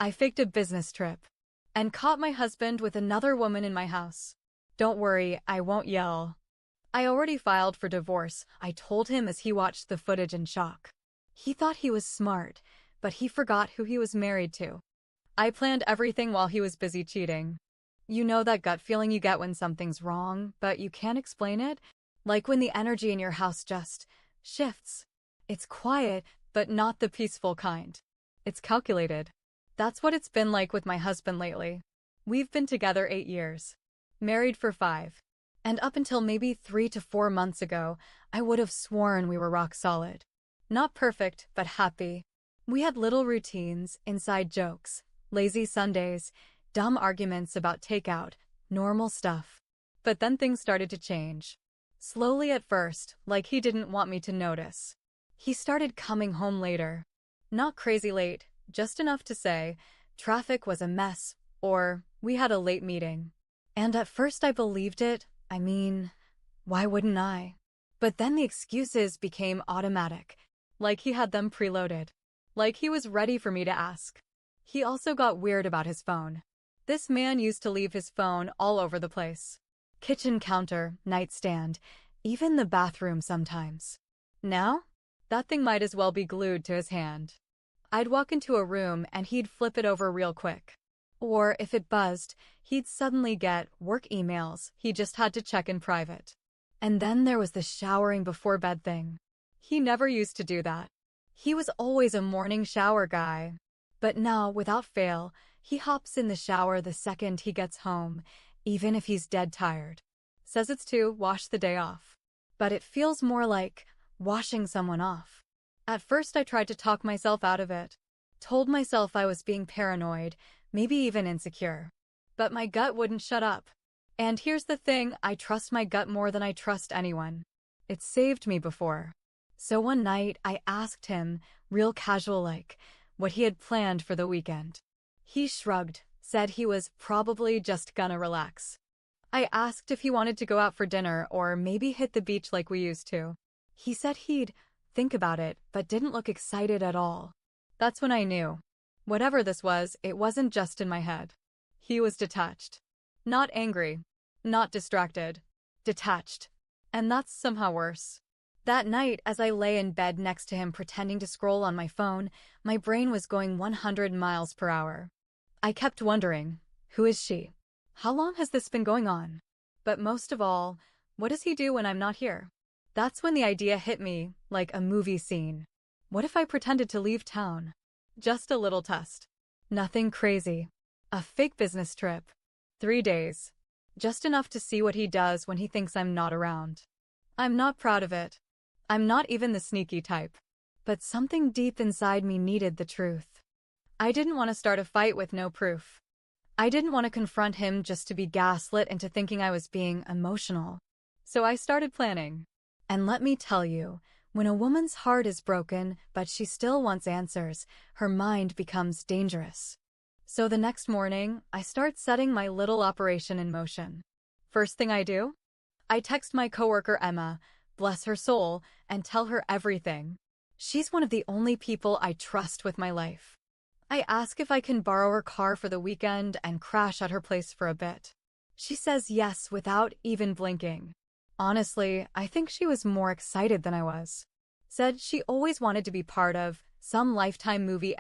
I faked a business trip and caught my husband with another woman in my house. Don't worry, I won't yell. I already filed for divorce, I told him as he watched the footage in shock. He thought he was smart, but he forgot who he was married to. I planned everything while he was busy cheating. You know that gut feeling you get when something's wrong, but you can't explain it? Like when the energy in your house just shifts. It's quiet, but not the peaceful kind. It's calculated. That's what it's been like with my husband lately. We've been together 8 years. Married for 5. And up until maybe 3 to 4 months ago, I would have sworn we were rock solid. Not perfect, but happy. We had little routines, inside jokes, lazy Sundays, dumb arguments about takeout, normal stuff. But then things started to change. Slowly at first, like he didn't want me to notice. He started coming home later. Not crazy late, just enough to say, traffic was a mess, or we had a late meeting. And at first I believed it. I mean, why wouldn't I? But then the excuses became automatic, like he had them preloaded. Like he was ready for me to ask. He also got weird about his phone. This man used to leave his phone all over the place. Kitchen counter, nightstand, even the bathroom sometimes. Now, that thing might as well be glued to his hand. I'd walk into a room and he'd flip it over real quick. Or if it buzzed, he'd suddenly get work emails he just had to check in private. And then there was the showering before bed thing. He never used to do that. He was always a morning shower guy. But now, without fail, he hops in the shower the second he gets home, even if he's dead tired. Says it's to wash the day off. But it feels more like washing someone off. At first I tried to talk myself out of it. Told myself I was being paranoid, maybe even insecure. But my gut wouldn't shut up. And here's the thing, I trust my gut more than I trust anyone. It saved me before. So one night I asked him, real casual like, what he had planned for the weekend. He shrugged, said he was probably just gonna relax. I asked if he wanted to go out for dinner or maybe hit the beach like we used to. He said he'd think about it, but didn't look excited at all. That's when I knew. Whatever this was, it wasn't just in my head. He was detached. Not angry. Not distracted. Detached. And that's somehow worse. That night, as I lay in bed next to him pretending to scroll on my phone, my brain was going 100 miles per hour. I kept wondering, who is she? How long has this been going on? But most of all, what does he do when I'm not here? That's when the idea hit me, like a movie scene. What if I pretended to leave town? Just a little test. Nothing crazy. A fake business trip. 3 days. Just enough to see what he does when he thinks I'm not around. I'm not proud of it. I'm not even the sneaky type. But something deep inside me needed the truth. I didn't want to start a fight with no proof. I didn't want to confront him just to be gaslit into thinking I was being emotional. So I started planning. And let me tell you, when a woman's heart is broken, but she still wants answers, her mind becomes dangerous. So the next morning, I start setting my little operation in motion. First thing I do? I text my coworker Emma, bless her soul, and tell her everything. She's one of the only people I trust with my life. I ask if I can borrow her car for the weekend and crash at her place for a bit. She says yes without even blinking. Honestly, I think she was more excited than I was. Said she always wanted to be part of some Lifetime movie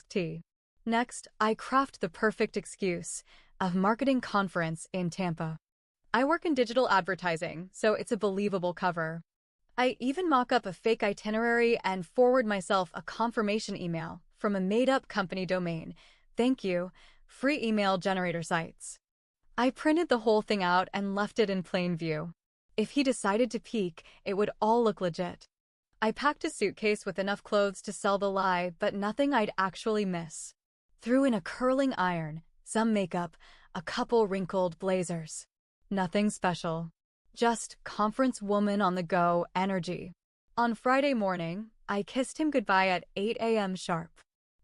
*T. Next, I craft the perfect excuse, a marketing conference in Tampa. I work in digital advertising, so it's a believable cover. I even mock up a fake itinerary and forward myself a confirmation email from a made-up company domain. Thank you, free email generator sites. I printed the whole thing out and left it in plain view. If he decided to peek, it would all look legit. I packed a suitcase with enough clothes to sell the lie, but nothing I'd actually miss. Threw in a curling iron, some makeup, a couple wrinkled blazers. Nothing special. Just conference woman on the go energy. On Friday morning, I kissed him goodbye at 8 a.m. sharp.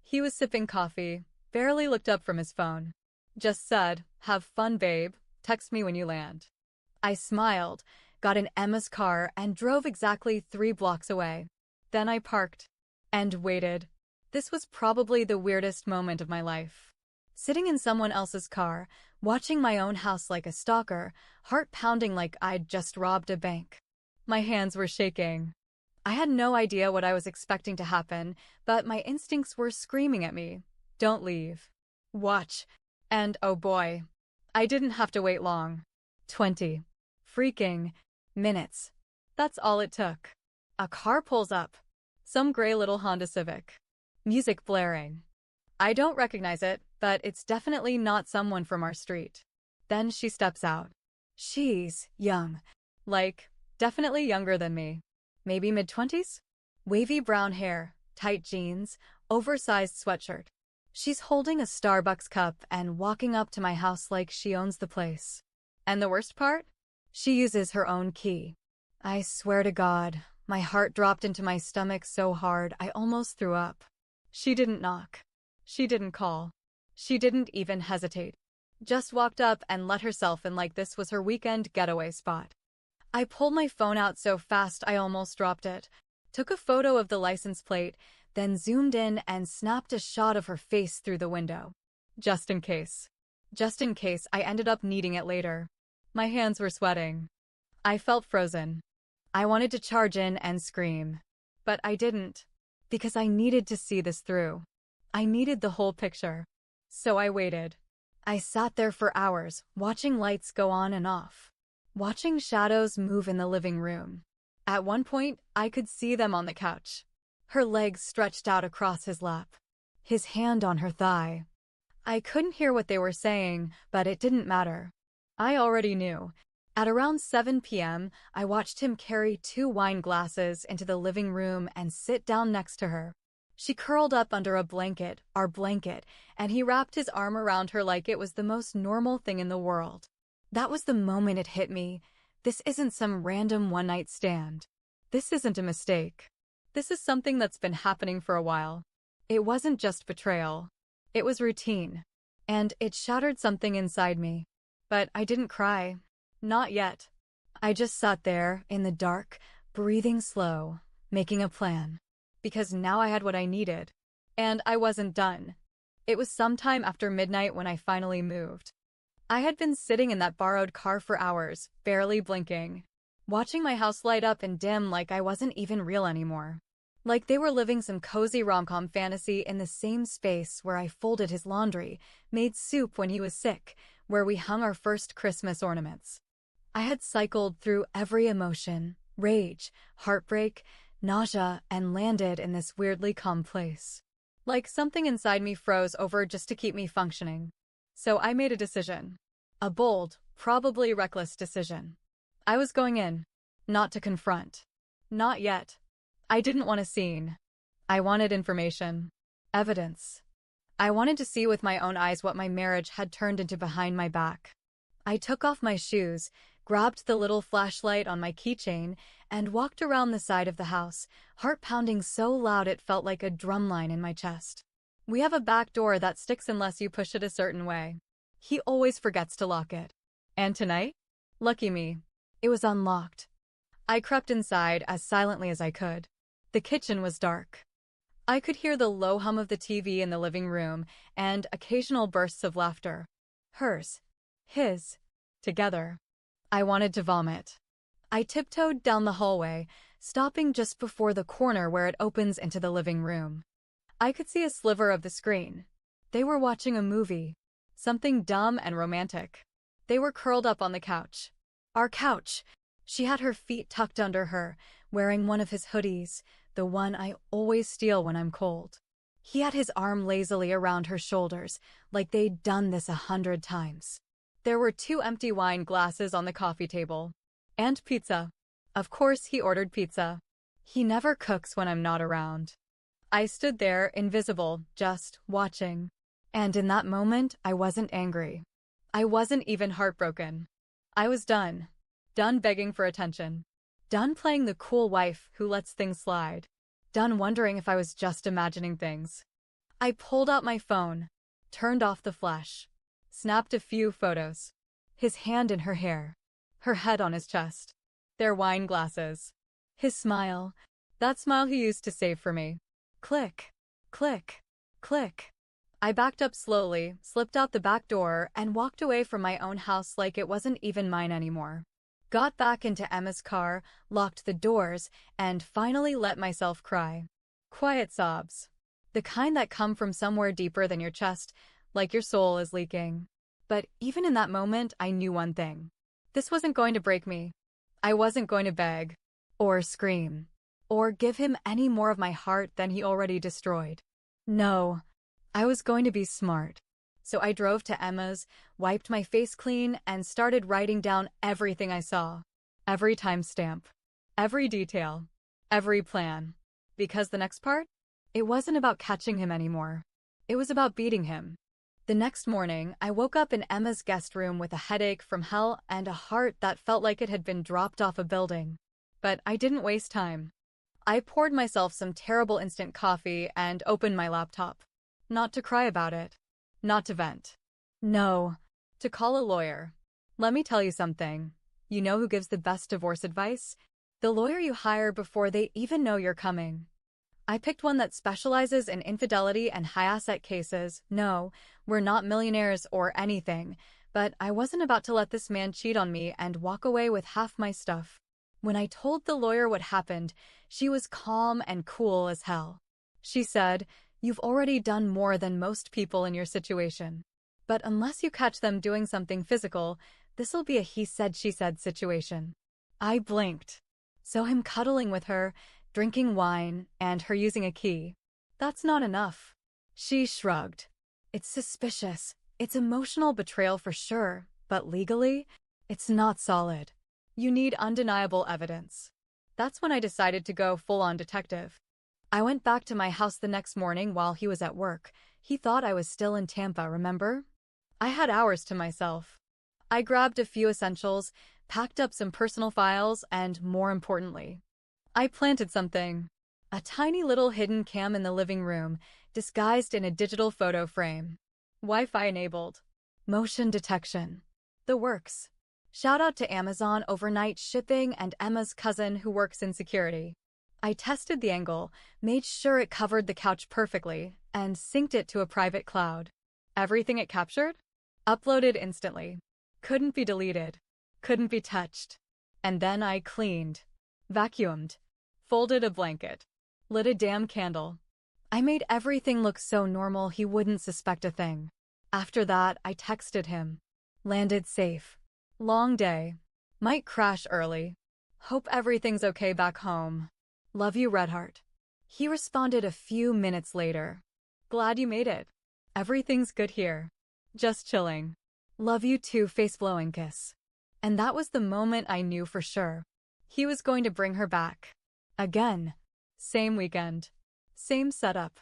He was sipping coffee, barely looked up from his phone. Just said, "Have fun, babe. Text me when you land." I smiled, got in Emma's car, and drove exactly 3 blocks away. Then I parked. And waited. This was probably the weirdest moment of my life. Sitting in someone else's car, watching my own house like a stalker, heart pounding like I'd just robbed a bank. My hands were shaking. I had no idea what I was expecting to happen, but my instincts were screaming at me. Don't leave. Watch. And oh boy, I didn't have to wait long. 20 freaking minutes. That's all it took. A car pulls up. Some gray little Honda Civic. Music blaring. I don't recognize it, but it's definitely not someone from our street. Then she steps out. She's young. Like, definitely younger than me. Maybe mid-20s? Wavy brown hair, tight jeans, oversized sweatshirt. She's holding a Starbucks cup and walking up to my house like she owns the place. And the worst part? She uses her own key. I swear to God, my heart dropped into my stomach so hard I almost threw up. She didn't knock. She didn't call. She didn't even hesitate. Just walked up and let herself in like this was her weekend getaway spot. I pulled my phone out so fast I almost dropped it, took a photo of the license plate, then zoomed in and snapped a shot of her face through the window. Just in case. Just in case I ended up needing it later. My hands were sweating. I felt frozen. I wanted to charge in and scream. But I didn't. Because I needed to see this through. I needed the whole picture. So I waited. I sat there for hours, watching lights go on and off. Watching shadows move in the living room. At one point, I could see them on the couch. Her legs stretched out across his lap. His hand on her thigh. I couldn't hear what they were saying, but it didn't matter. I already knew. At around 7 p.m., I watched him carry 2 wine glasses into the living room and sit down next to her. She curled up under a blanket, our blanket, and he wrapped his arm around her like it was the most normal thing in the world. That was the moment it hit me. This isn't some random one-night stand. This isn't a mistake. This is something that's been happening for a while. It wasn't just betrayal. It was routine. And it shattered something inside me. But I didn't cry. Not yet. I just sat there, in the dark, breathing slow, making a plan. Because now I had what I needed. And I wasn't done. It was sometime after midnight when I finally moved. I had been sitting in that borrowed car for hours, barely blinking, watching my house light up and dim like I wasn't even real anymore. Like they were living some cozy rom-com fantasy in the same space where I folded his laundry, made soup when he was sick, where we hung our first Christmas ornaments. I had cycled through every emotion, rage, heartbreak, nausea, and landed in this weirdly calm place. Like something inside me froze over just to keep me functioning. So I made a decision. A bold, probably reckless decision. I was going in. Not to confront. Not yet. I didn't want a scene. I wanted information. Evidence. I wanted to see with my own eyes what my marriage had turned into behind my back. I took off my shoes, grabbed the little flashlight on my keychain, and walked around the side of the house, heart pounding so loud it felt like a drumline in my chest. We have a back door that sticks unless you push it a certain way. He always forgets to lock it. And tonight? Lucky me. It was unlocked. I crept inside as silently as I could. The kitchen was dark. I could hear the low hum of the TV in the living room and occasional bursts of laughter. Hers. His. Together. I wanted to vomit. I tiptoed down the hallway, stopping just before the corner where it opens into the living room. I could see a sliver of the screen. They were watching a movie. Something dumb and romantic. They were curled up on the couch. Our couch. She had her feet tucked under her, wearing one of his hoodies, the one I always steal when I'm cold. He had his arm lazily around her shoulders, like they'd done this 100 times. There were 2 empty wine glasses on the coffee table. And pizza. Of course he ordered pizza. He never cooks when I'm not around. I stood there, invisible, just watching. And in that moment, I wasn't angry. I wasn't even heartbroken. I was done. Done begging for attention. Done playing the cool wife who lets things slide. Done wondering if I was just imagining things. I pulled out my phone, turned off the flash, snapped a few photos. His hand in her hair, her head on his chest, their wine glasses. His smile, that smile he used to save for me. Click. Click. Click. I backed up slowly, slipped out the back door, and walked away from my own house like it wasn't even mine anymore. Got back into Emma's car, locked the doors, and finally let myself cry. Quiet sobs. The kind that come from somewhere deeper than your chest, like your soul is leaking. But even in that moment, I knew one thing. This wasn't going to break me. I wasn't going to beg, or scream, or give him any more of my heart than he already destroyed. No, I was going to be smart. So I drove to Emma's, wiped my face clean, and started writing down everything I saw. Every timestamp, every detail, every plan. Because the next part? It wasn't about catching him anymore. It was about beating him. The next morning, I woke up in Emma's guest room with a headache from hell and a heart that felt like it had been dropped off a building. But I didn't waste time. I poured myself some terrible instant coffee and opened my laptop. Not to cry about it. Not to vent. No. To call a lawyer. Let me tell you something. You know who gives the best divorce advice? The lawyer you hire before they even know you're coming. I picked one that specializes in infidelity and high-asset cases. No, we're not millionaires or anything, but I wasn't about to let this man cheat on me and walk away with half my stuff. When I told the lawyer what happened, she was calm and cool as hell. She said, "You've already done more than most people in your situation. But unless you catch them doing something physical, this'll be a he said she said situation." I blinked. So him cuddling with her, drinking wine, and her using a key. That's not enough. She shrugged. It's suspicious. It's emotional betrayal for sure, but legally, it's not solid. You need undeniable evidence. That's when I decided to go full-on detective. I went back to my house the next morning while he was at work. He thought I was still in Tampa, remember? I had hours to myself. I grabbed a few essentials, packed up some personal files, and more importantly, I planted something. A tiny little hidden cam in the living room, disguised in a digital photo frame. Wi-Fi enabled. Motion detection. The works. Shout out to Amazon overnight shipping and Emma's cousin who works in security. I tested the angle, made sure it covered the couch perfectly, and synced it to a private cloud. Everything it captured? Uploaded instantly. Couldn't be deleted. Couldn't be touched. And then I cleaned. Vacuumed. Folded a blanket. Lit a damn candle. I made everything look so normal he wouldn't suspect a thing. After that, I texted him. Landed safe. Long day. Might crash early. Hope everything's okay back home. Love you, Redheart. He responded a few minutes later. Glad you made it. Everything's good here. Just chilling. Love you too, face-blowing kiss. And that was the moment I knew for sure. He was going to bring her back. Again. Same weekend. Same setup.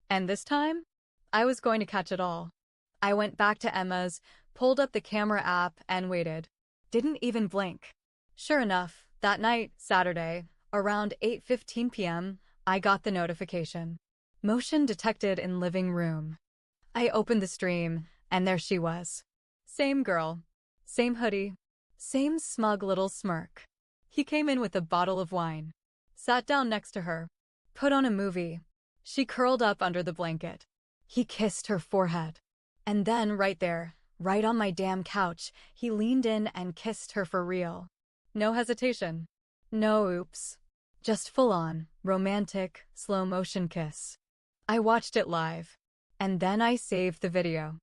And this time, I was going to catch it all. I went back to Emma's, pulled up the camera app, and waited. Didn't even blink. Sure enough, that night, Saturday, around 8:15 p.m., I got the notification. Motion detected in living room. I opened the stream, and there she was. Same girl. Same hoodie. Same smug little smirk. He came in with a bottle of wine. Sat down next to her. Put on a movie. She curled up under the blanket. He kissed her forehead. And then right there, right on my damn couch, he leaned in and kissed her for real. No hesitation. No oops. Just full-on, romantic, slow-motion kiss. I watched it live. And then I saved the video.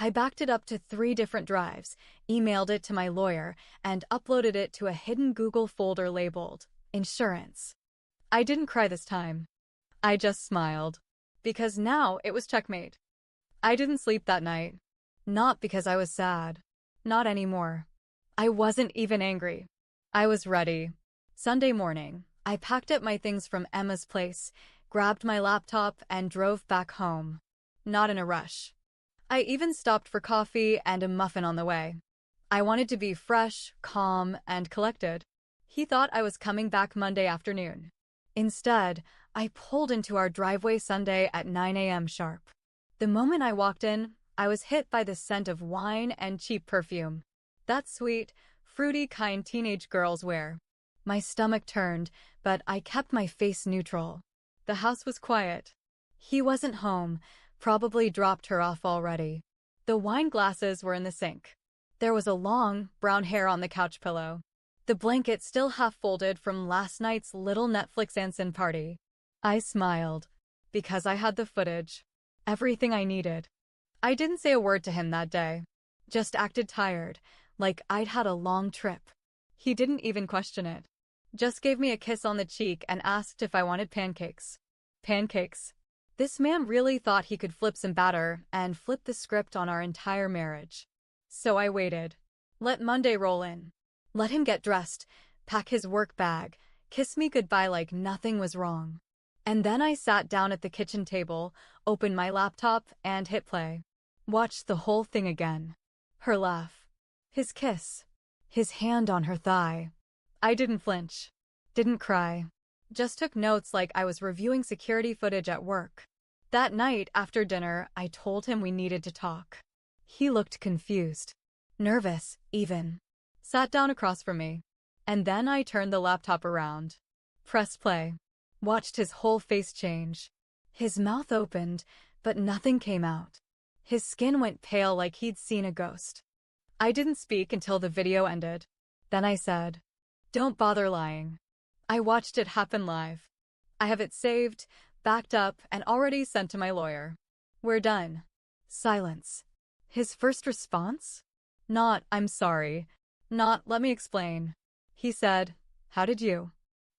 I backed it up to 3 different drives, emailed it to my lawyer, and uploaded it to a hidden Google folder labeled Insurance. I didn't cry this time. I just smiled. Because now it was checkmate. I didn't sleep that night. Not because I was sad. Not anymore. I wasn't even angry. I was ready. Sunday morning, I packed up my things from Emma's place, grabbed my laptop, and drove back home. Not in a rush. I even stopped for coffee and a muffin on the way. I wanted to be fresh, calm, and collected. He thought I was coming back Monday afternoon. Instead, I pulled into our driveway Sunday at 9 a.m. sharp. The moment I walked in, I was hit by the scent of wine and cheap perfume. That sweet, fruity kind teenage girls wear. My stomach turned, but I kept my face neutral. The house was quiet. He wasn't home, probably dropped her off already. The wine glasses were in the sink. There was a long, brown hair on the couch pillow. The blanket still half folded from last night's little Netflix Anson party. I smiled, because I had the footage. Everything I needed. I didn't say a word to him that day. Just acted tired, like I'd had a long trip. He didn't even question it. Just gave me a kiss on the cheek and asked if I wanted pancakes. Pancakes. This man really thought he could flip some batter and flip the script on our entire marriage. So I waited. Let Monday roll in. Let him get dressed, pack his work bag, kiss me goodbye like nothing was wrong. And then I sat down at the kitchen table, opened my laptop, and hit play. Watched the whole thing again. Her laugh. His kiss. His hand on her thigh. I didn't flinch. Didn't cry. Just took notes like I was reviewing security footage at work. That night, after dinner, I told him we needed to talk. He looked confused. Nervous, even. Sat down across from me. And then I turned the laptop around. Pressed play. Watched his whole face change. His mouth opened, but nothing came out. His skin went pale like he'd seen a ghost. I didn't speak until the video ended. Then I said, "Don't bother lying." I watched it happen live. I have it saved, backed up, and already sent to my lawyer. We're done. Silence. His first response? Not, "I'm sorry." Not, "Let me explain." He said, "How did you?"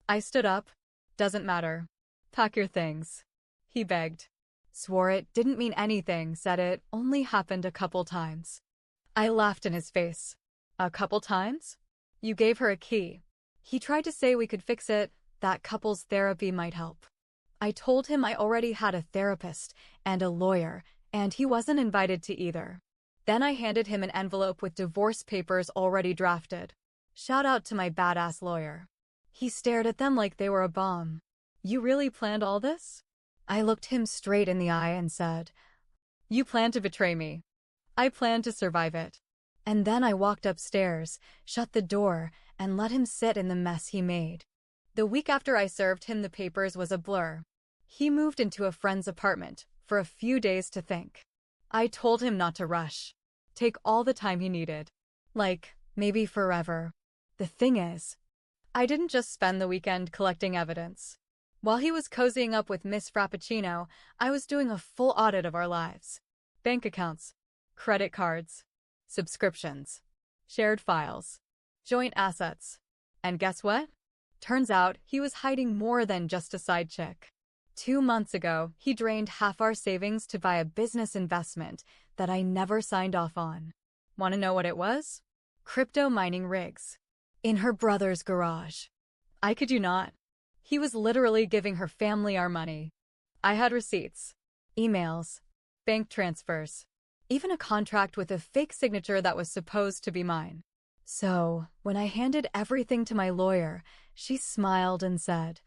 I stood up. "Doesn't matter. Pack your things." He begged. Swore it didn't mean anything, said it only happened a couple times. I laughed in his face. "A couple times? You gave her a key." He tried to say we could fix it, that couples therapy might help. I told him I already had a therapist and a lawyer, and he wasn't invited to either. Then I handed him an envelope with divorce papers already drafted. Shout out to my badass lawyer. He stared at them like they were a bomb. "You really planned all this?" I looked him straight in the eye and said, "You plan to betray me. I plan to survive it." And then I walked upstairs, shut the door, and let him sit in the mess he made. The week after I served him the papers was a blur. He moved into a friend's apartment for a few days to think. I told him not to rush. Take all the time he needed. Like, maybe forever. The thing is, I didn't just spend the weekend collecting evidence. While he was cozying up with Miss Frappuccino, I was doing a full audit of our lives. Bank accounts, credit cards, subscriptions, shared files, joint assets. And guess what? Turns out he was hiding more than just a side chick. 2 months ago, he drained half our savings to buy a business investment that I never signed off on. Want to know what it was? Crypto mining rigs. In her brother's garage. I kid you not. He was literally giving her family our money. I had receipts, emails, bank transfers, even a contract with a fake signature that was supposed to be mine. So, when I handed everything to my lawyer, she smiled and said,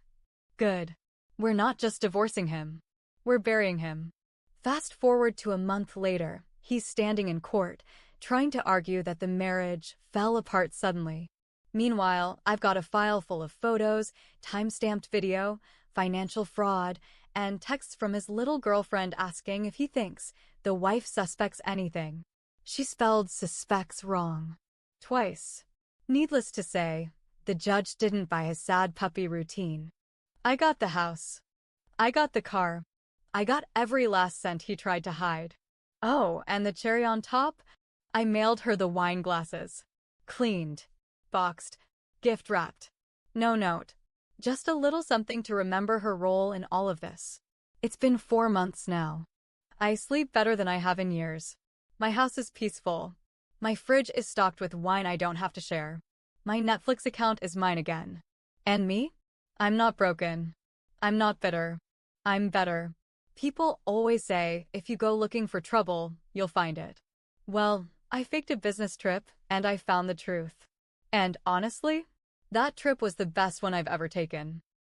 "Good. We're not just divorcing him. We're burying him." Fast forward to a month later, he's standing in court, trying to argue that the marriage fell apart suddenly. Meanwhile, I've got a file full of photos, time-stamped video, financial fraud, and texts from his little girlfriend asking if he thinks the wife suspects anything. She spelled suspects wrong. Twice. Needless to say, the judge didn't buy his sad puppy routine. I got the house. I got the car. I got every last cent he tried to hide. Oh, and the cherry on top? I mailed her the wine glasses. Cleaned. Boxed, gift wrapped. No note. Just a little something to remember her role in all of this. It's been 4 months now. I sleep better than I have in years. My house is peaceful. My fridge is stocked with wine I don't have to share. My Netflix account is mine again. And me? I'm not broken. I'm not bitter. I'm better. People always say, if you go looking for trouble, you'll find it. Well, I faked a business trip, and I found the truth. And honestly, that trip was the best one I've ever taken.